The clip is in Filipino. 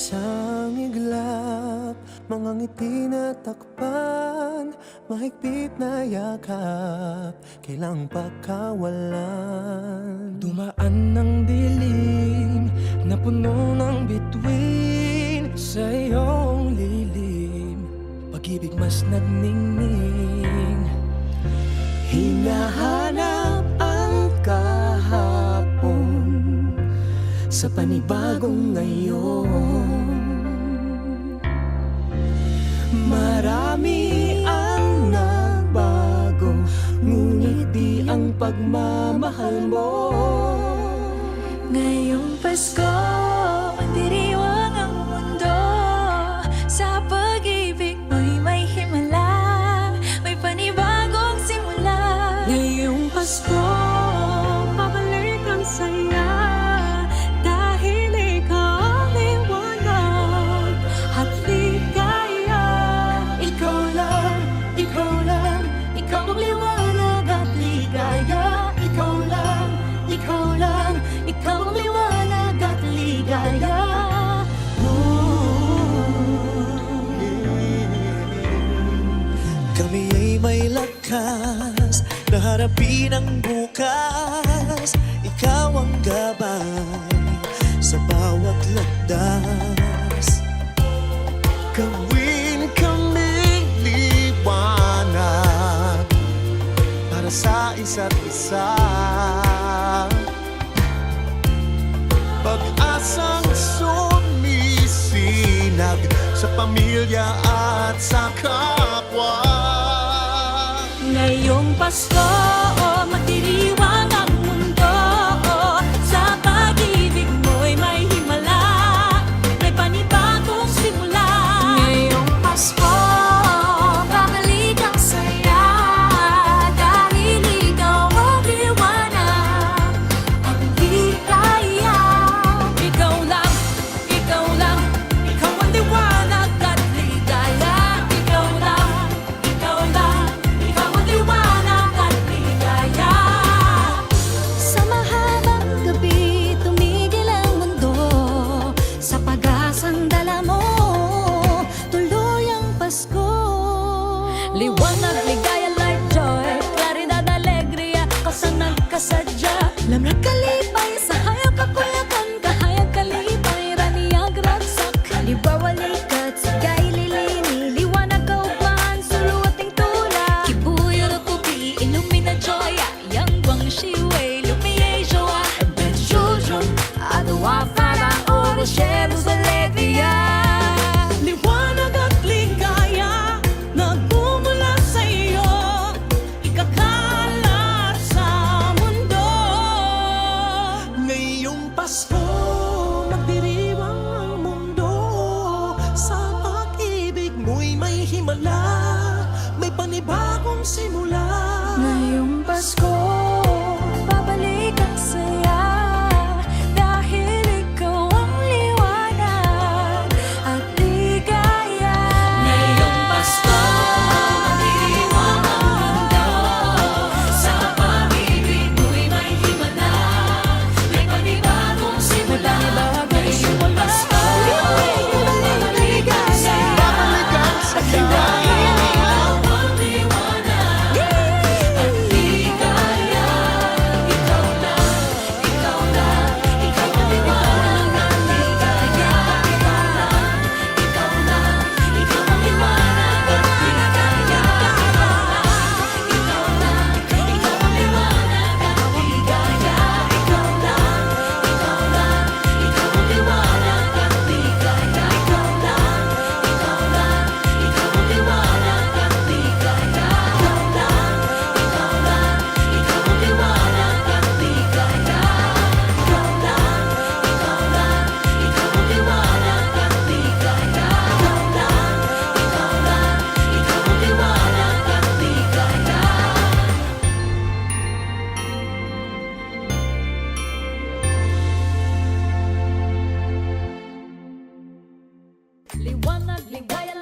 Isang iglap, mga ngiti na takpan, mahigpit na yakap, kailang pagkawalan. Dumaan ng dilim na puno ng bituin, sa iyong lilim, pag-ibig mas nagningning. Hinahanap ang kahapon sa panibagong ngayon. Marami ang nagbago, ngunit di ang pagmamahal mo. Ngayong Pasko, magdiriwang ang mundo. Sa pag-ibig mo'y may himala, may panibagong simula. Ngayong Pasko, babalik ang saya, dahil ikaw ang liwanag at ligaya. Ikaw lang, ikaw lang, ikaw ang liwanag at ligaya. Ikaw lang, ikaw lang, ikaw ang liwanag at ligaya. Kami ay may lakas na harapin ang bukas. Ikaw ang gabay sa bawat landas. Gawin kaming liwanag para sa isa't isa. Pag-asang sumisinag sa pamilya at sa kapwa. Ngayong Pasko, magdiriwang ang mundo. Sa pag-ibig mo'y may himala, may panibagong simula. Ngayong Pasko, babalik ang saya, dahil ikaw ang liwanag at ligaya. Ikaw lang, ikaw lang, ikaw ang liwanag at ligaya. Ikaw lang, ikaw lang, ikaw ang liwanag at ligaya. Sa mahabang gabi, tumigil ang mundo. Sa pag-asang dala mo, tuloy ang Pasko. Liwanag, ligaya, light, joy, klaridad, alegria, kasanag, kasadya. Lamrak, kalipay, sa hayag, kakuyakan, kahayag, kalipay, raniyag, ragsak, kalibawa, likat, sigay, lilini, liwanag, kaugmaan, suluating tula. Kibuyo, lukupi, illumina, joya, yang guang shiwei, lumiye, joa, ben children, adawa, fara, oro, sheros, alegria. Liwanag at ligaya, nagmumula sa iyo, ikakalat sa mundo. Ngayong Pasko, magdiriwang ang mundo. Sa pag-ibig mo'y may himala, may panibagong simula. Ngayong Pasko, babalik ang saya, dahil ikaw ang liwanag at ligaya. Ngayong Pasko, magdiriwang ang mundo. Sa pag-ibig mo'y may himala, may panibagong simula. Ngayong Pasko, babalik ang saya, Babalik ang saya. dahil ikaw ang liwanag at ligaya. Ikaw lang, ikaw lang, ikaw ang liwanag at ligaya. Ikaw lang, ikaw lang, ikaw ang liwanag at ligaya. Ikaw lang, ikaw ang liwanag at ligaya. Ikaw lang, ikaw lang, ikaw ang liwanag at ligaya. Ikaw lang, ikaw lang, ikaw ang liwanag at ligaya. Ikaw lang, ikaw lang, ikaw ang liwanag at ligaya. Ikaw lang, ikaw lang, ikaw ang liwanag at ligaya. Ikaw lang, ikaw lang, ikaw ang liwanag at ligaya. Liwanag, ligaya,